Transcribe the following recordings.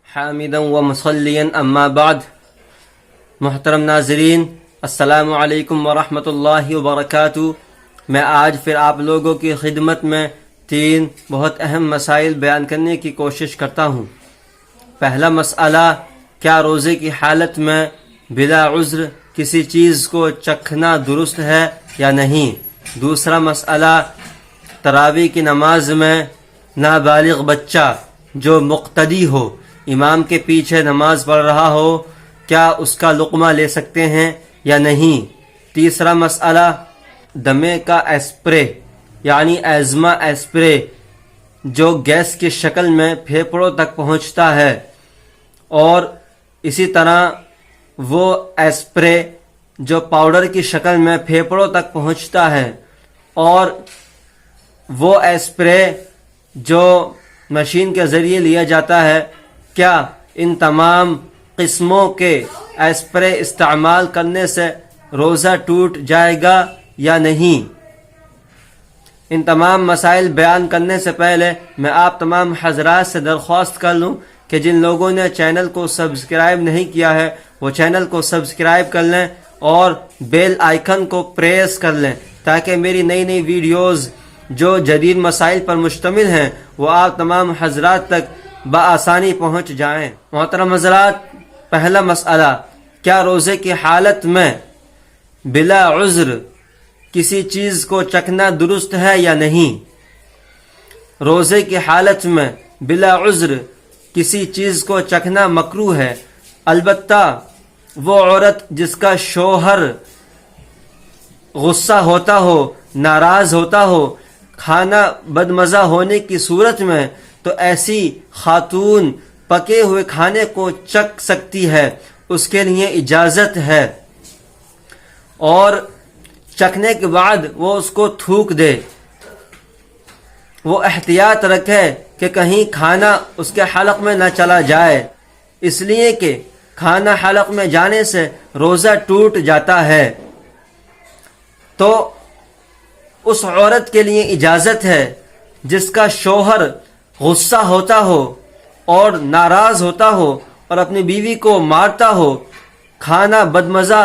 حامدا و مصلیا اما بعد. محترم ناظرین، السلام علیکم ورحمۃ اللہ وبرکاتہ. میں آج پھر آپ لوگوں کی خدمت میں 3 بہت اہم مسائل بیان کرنے کی کوشش کرتا ہوں. پہلا مسئلہ، کیا روزے کی حالت میں بلا عذر کسی چیز کو چکھنا درست ہے یا نہیں. دوسرا مسئلہ، تراویح کی نماز میں نابالغ بچہ جو مقتدی ہو، امام کے پیچھے نماز پڑھ رہا ہو، کیا اس کا لقمہ لے سکتے ہیں یا نہیں. تیسرا مسئلہ، دمے کا اسپرے یعنی ایزما اسپرے جو گیس کی شکل میں پھیپھڑوں تک پہنچتا ہے، اور اسی طرح وہ اسپرے جو پاؤڈر کی شکل میں پھیپھڑوں تک پہنچتا ہے، اور وہ اسپرے جو مشین کے ذریعے لیا جاتا ہے، کیا ان تمام قسموں کے اسپرے استعمال کرنے سے روزہ ٹوٹ جائے گا یا نہیں. ان تمام مسائل بیان کرنے سے پہلے میں آپ تمام حضرات سے درخواست کر لوں کہ جن لوگوں نے چینل کو سبسکرائب نہیں کیا ہے وہ چینل کو سبسکرائب کر لیں اور بیل آئیکن کو پریس کر لیں تاکہ میری نئی نئی ویڈیوز جو جدید مسائل پر مشتمل ہیں وہ آپ تمام حضرات تک بآسانی پہنچ جائیں. محترم حضرات، پہلا مسئلہ، کیا روزے کی حالت میں بلا عذر کسی چیز کو چکھنا درست ہے یا نہیں. روزے کی حالت میں بلا عذر کسی چیز کو چکھنا مکروہ ہے، البتہ وہ عورت جس کا شوہر غصہ ہوتا ہو، ناراض ہوتا ہو، کھانا بدمزہ ہونے کی صورت میں، تو ایسی خاتون پکے ہوئے کھانے کو چکھ سکتی ہے، اس کے لیے اجازت ہے، اور چکھنے کے بعد وہ اس کو تھوک دے. وہ احتیاط رکھے کہ کہیں کھانا اس کے حلق میں نہ چلا جائے، اس لیے کہ کھانا حلق میں جانے سے روزہ ٹوٹ جاتا ہے. تو اس عورت کے لیے اجازت ہے جس کا شوہر غصہ ہوتا ہو اور ناراض ہوتا ہو اور اپنی بیوی کو مارتا ہو کھانا بدمزہ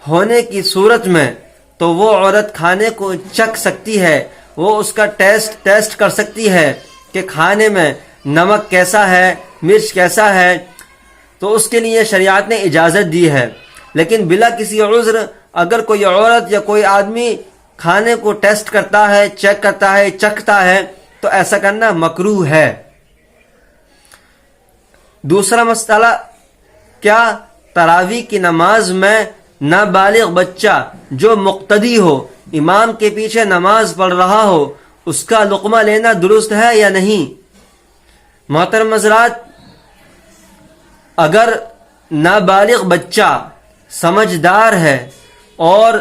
ہونے کی صورت میں، تو وہ عورت کھانے کو چکھ سکتی ہے، وہ اس کا ٹیسٹ کر سکتی ہے کہ کھانے میں نمک کیسا ہے، مرچ کیسا ہے، تو اس کے لیے شریعت نے اجازت دی ہے. لیکن بلا کسی عذر اگر کوئی عورت یا کوئی آدمی کھانے کو ٹیسٹ کرتا ہے، چیک کرتا ہے، چکھتا ہے، تو ایسا کرنا مکروہ ہے. دوسرا مسئلہ، کیا تراویح کی نماز میں نابالغ بچہ جو مقتدی ہو، امام کے پیچھے نماز پڑھ رہا ہو، اس کا لقمہ لینا درست ہے یا نہیں. محترم حضرات، اگر نابالغ بچہ سمجھدار ہے اور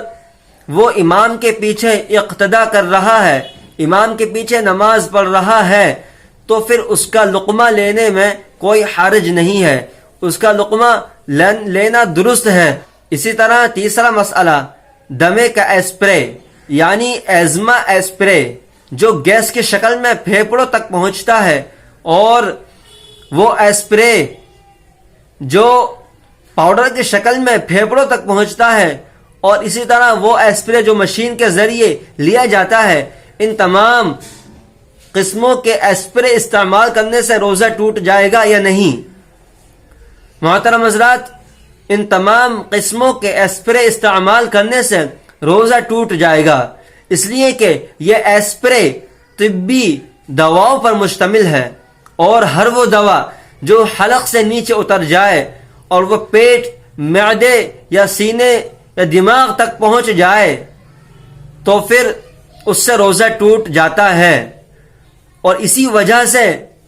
وہ امام کے پیچھے اقتدا کر رہا ہے، امام کے پیچھے نماز پڑھ رہا ہے، تو پھر اس کا لقمہ لینے میں کوئی حرج نہیں ہے، اس کا لقمہ لینا درست ہے. اسی طرح تیسرا مسئلہ، دمے کا اسپرے یعنی ایزما اسپرے جو گیس کی شکل میں پھیپھڑوں تک پہنچتا ہے، اور وہ اسپرے جو پاؤڈر کی شکل میں پھیپھڑوں تک پہنچتا ہے، اور اسی طرح وہ اسپرے جو مشین کے ذریعے لیا جاتا ہے، ان تمام قسموں کے اسپرے استعمال کرنے سے روزہ ٹوٹ جائے گا یا نہیں. محترم حضرات، ان تمام قسموں کے اسپرے استعمال کرنے سے روزہ ٹوٹ جائے گا، اس لیے کہ یہ اسپرے طبی دواؤں پر مشتمل ہے، اور ہر وہ دوا جو حلق سے نیچے اتر جائے اور وہ پیٹ، معدے یا سینے یا دماغ تک پہنچ جائے تو پھر اس سے روزہ ٹوٹ جاتا ہے. اور اسی وجہ سے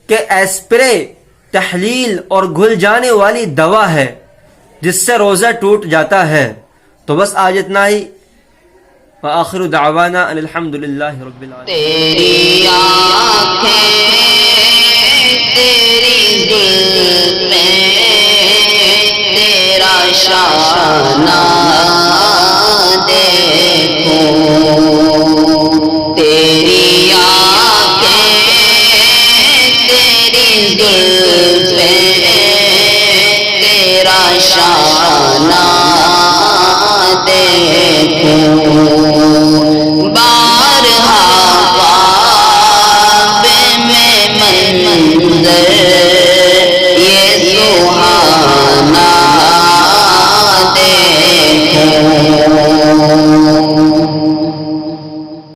کہ اسپرے تحلیل اور گھل جانے والی دوا ہے جس سے روزہ ٹوٹ جاتا ہے. تو بس آج اتنا ہی. وآخر دعوانا ان الحمدللہ رب العالمین. تیری آنکھیں تیری زلفیں تیرا شانہ دیکھوں، تیری آنکھیں تیری زلفیں شانہ دیکھوں